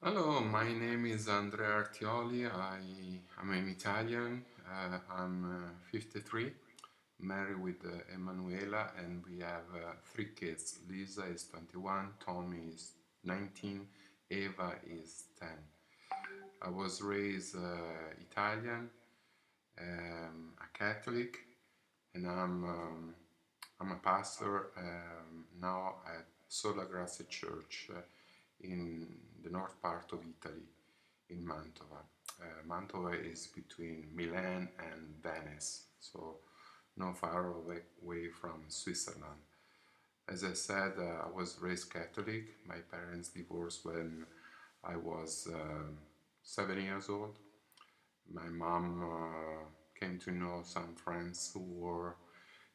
Hello, my name is Andrea Artioli. I'm an Italian. I'm 53, married with Emanuela, and we have three kids. Lisa is 21, Tommy is 19, Eva is 10. I was raised Italian, a Catholic, and I'm a pastor now at Sola Grazie Church in the north part of Italy, in Mantova. Mantova is between Milan and Venice, so not far away from Switzerland. As I said, I was raised Catholic. My parents divorced when I was 7 years old. My mom came to know some friends who were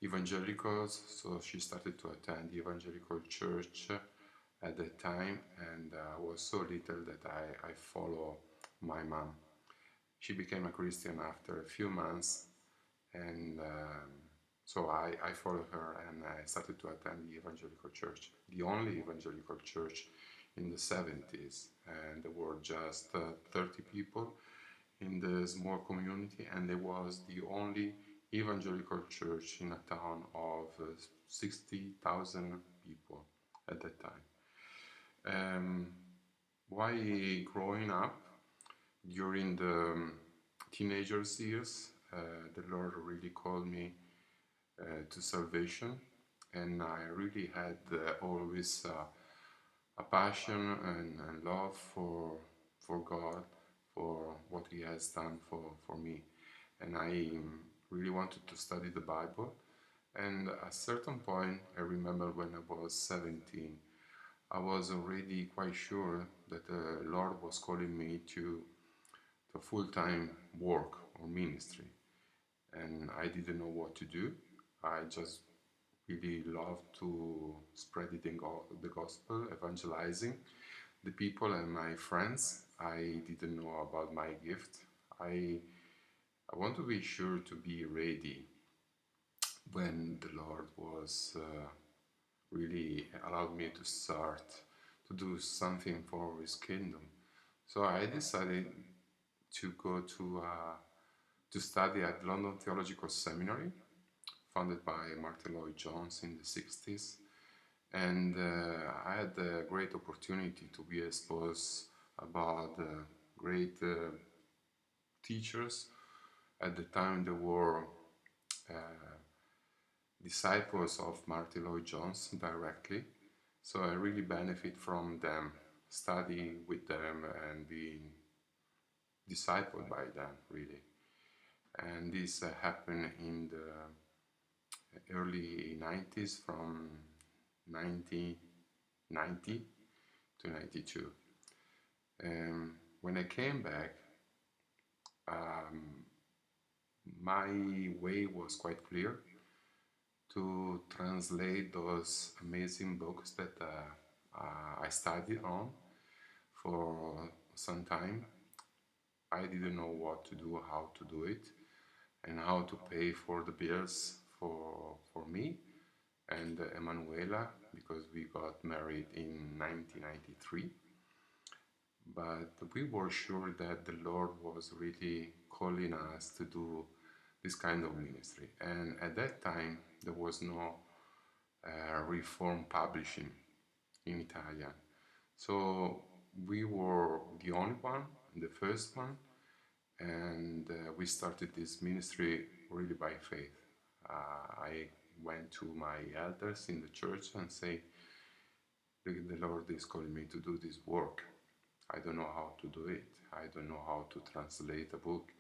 evangelicals, so she started to attend the evangelical church at that time, and I was so little that I follow my mom. She became a Christian after a few months, and so I followed her and I started to attend the evangelical church, the only evangelical church in the 70s, and there were just 30 people in the small community, and it was the only evangelical church in a town of 60,000 people at that time. Um, why growing up during the teenagers years, the Lord really called me to salvation, and I really had always a passion and love for God, for what He has done for me. And I really wanted to study the Bible. And at a certain point, I remember when I was 17, I was already quite sure that the Lord was calling me to full-time work or ministry. And I didn't know what to do. I just really loved to spread the gospel, evangelizing the people and my friends. I didn't know about my gift. I want to be sure to be ready when the Lord was really allowed me to start to do something for His kingdom. So I decided to go to study at London Theological Seminary, founded by Martin Lloyd-Jones in the 60s. And I had a great opportunity to be exposed about great teachers. At the time, there were disciples of Martin Lloyd-Jones directly. So I really benefit from them, study with them and being discipled by them, really. And this happened in the early 90s, from 1990 to 92. When I came back, um, my way was quite clear to translate those amazing books that I studied on for some time. I didn't know what to do, how to do it, and how to pay for the bills for me and Emanuela, because we got married in 1993. But we were sure that the Lord was really calling us to do this kind of ministry. And at that time, there was no reform publishing in Italian. So we were the only one, the first one, and we started this ministry really by faith. I went to my elders in the church and say, the Lord is calling me to do this work. I don't know how to do it. I don't know how to translate a book.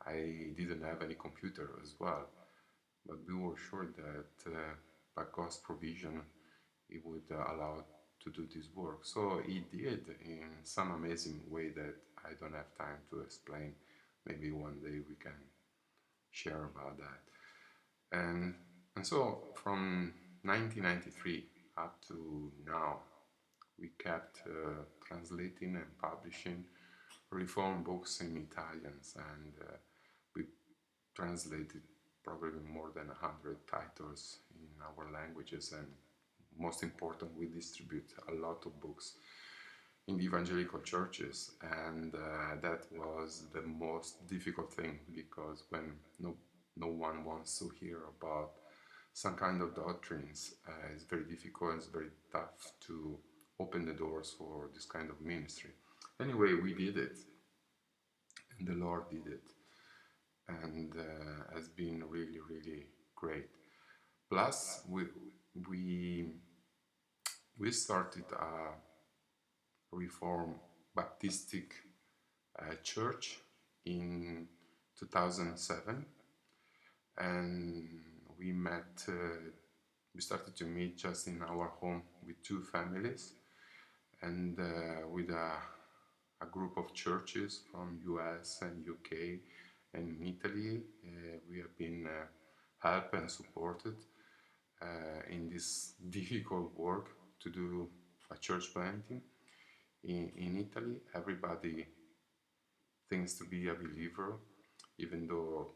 I didn't have any computer as well, but we were sure that by God's provision, He would allow to do this work. So He did in some amazing way that I don't have time to explain. Maybe one day we can share about that. And so from 1993 up to now, we kept translating and publishing reform books in Italians, and we translated probably more than 100 titles in our languages, and most important, we distribute a lot of books in the evangelical churches, and that was the most difficult thing, because when no one wants to hear about some kind of doctrines, it's very difficult, it's very tough to open the doors for this kind of ministry. Anyway, we did it, and the Lord did it, and has been really, really great. Plus, we we started a Reformed Baptistic church in 2007, and we met. We started to meet just in our home with two families, and with a group of churches from US and UK and Italy. We have been helped and supported in this difficult work to do a church planting. In Italy, everybody thinks to be a believer, even though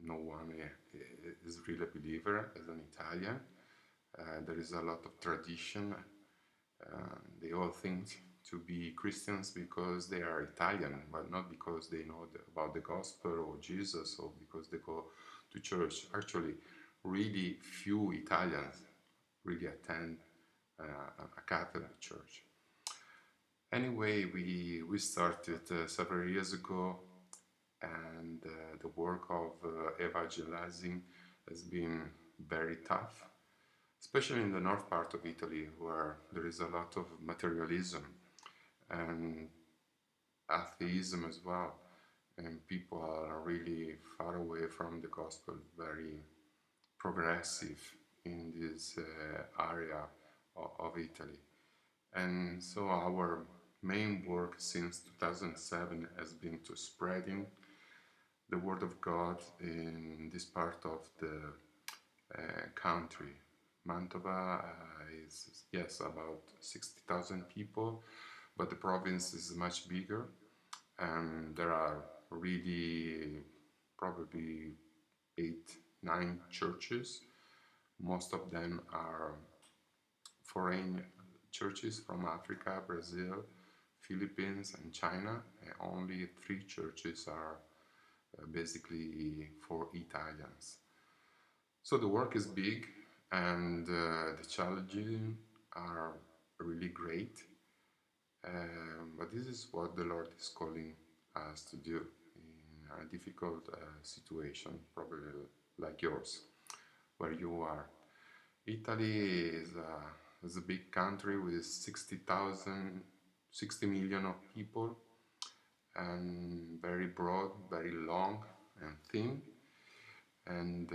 no one is really a believer as an Italian. There is a lot of tradition. They all think to be Christians because they are Italian, but not because they know about the gospel or Jesus, or because they go to church. Actually, really few Italians really attend a Catholic church. Anyway, we started several years ago, and the work of evangelizing has been very tough, especially in the north part of Italy, where there is a lot of materialism and atheism as well, and people are really far away from the gospel, very progressive in this area of Italy. And so our main work since 2007 has been to spreading the word of God in this part of the country. Mantova is, yes, about 60,000 people, but the province is much bigger, and there are really probably 8-9 churches. Most of them are foreign churches from Africa, Brazil, Philippines, and China. And only 3 churches are basically for Italians. So the work is big, and the challenges are really great. But this is what the Lord is calling us to do in a difficult situation, probably like yours, where you are. Italy is a big country with 60 million of people, and very broad, very long and thin, and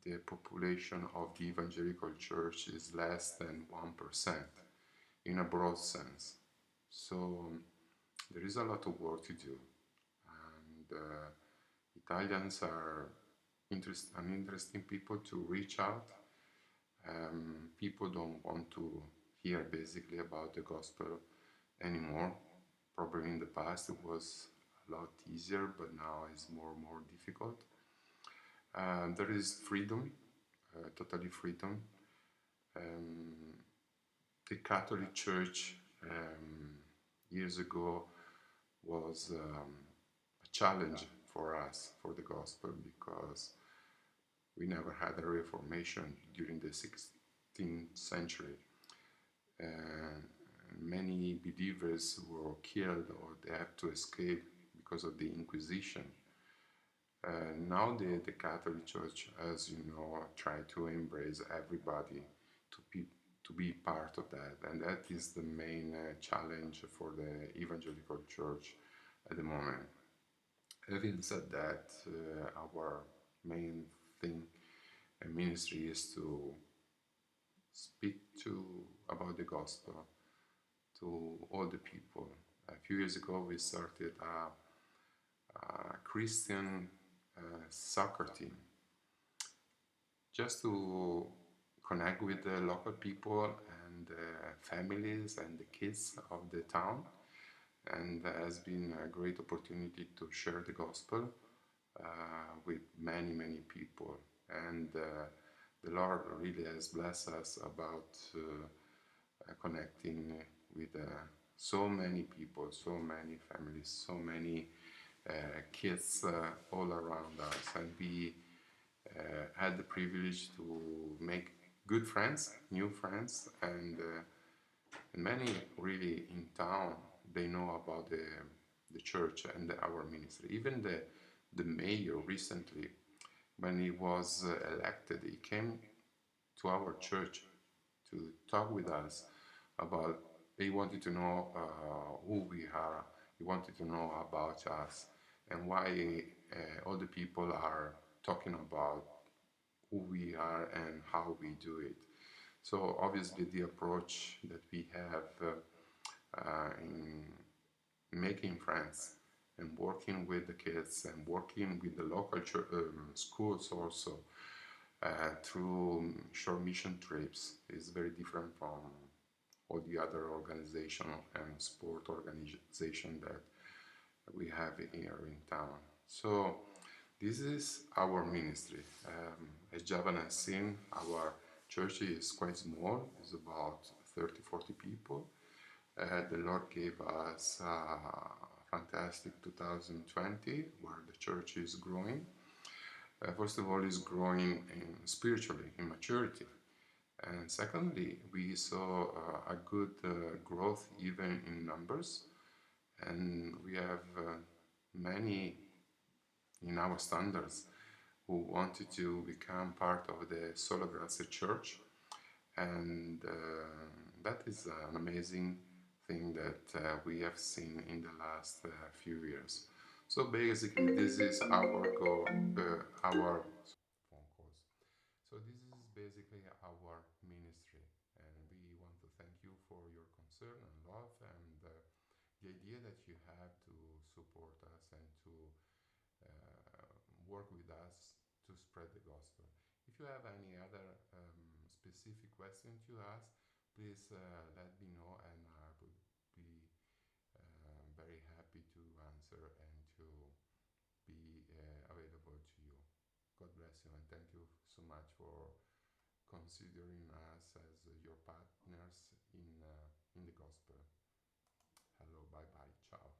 the population of the evangelical church is less than 1% in a broad sense. So there is a lot of work to do, and Italians are interesting people to reach out. People don't want to hear basically about the gospel anymore. Probably in the past it was a lot easier, but now it's more and more difficult. There is freedom, totally freedom. The Catholic Church years ago was a challenge for us, for the gospel, because we never had a Reformation during the 16th century. Many believers were killed, or they had to escape because of the Inquisition. Now the Catholic Church, as you know, try to embrace everybody to be part of that, and that is the main challenge for the evangelical church at the moment. Having said that, our main thing and ministry is to speak about the gospel to all the people. A few years ago, we started a Christian soccer team, just to connect with the local people and families and the kids of the town, and has been a great opportunity to share the gospel with many people. And the Lord really has blessed us about connecting with so many people, so many families, so many kids all around us, and we had the privilege to make good friends, new friends, and many really in town they know about the church and our ministry. Even the mayor recently, when he was elected, he came to our church to talk with us about. He wanted to know who we are. He wanted to know about us and why all the people are talking about who we are and how we do it. So obviously the approach that we have in making friends and working with the kids and working with the local schools also through short mission trips is very different from all the other organization and sport organization that we have here in town. So this is our ministry. As Javan has seen, our church is quite small. It's about 30, 40 people. The Lord gave us fantastic 2020 where the church is growing. First of all, is growing spiritually, in maturity. And secondly, we saw a good growth even in numbers. And we have many in our standards who wanted to become part of the Sola Grazie Church. And that is an amazing thing that we have seen in the last few years. So basically, this is our goal, our phone calls. So this is basically our ministry, and we want to thank you for your concern and love and the idea that you have to support us and to work with us to spread the gospel. If you have any other specific question to ask, please let me know, and I would be very happy to answer and to be available to you. God bless you, and thank you so much for considering us as your partners in the gospel. Hello, bye bye, ciao.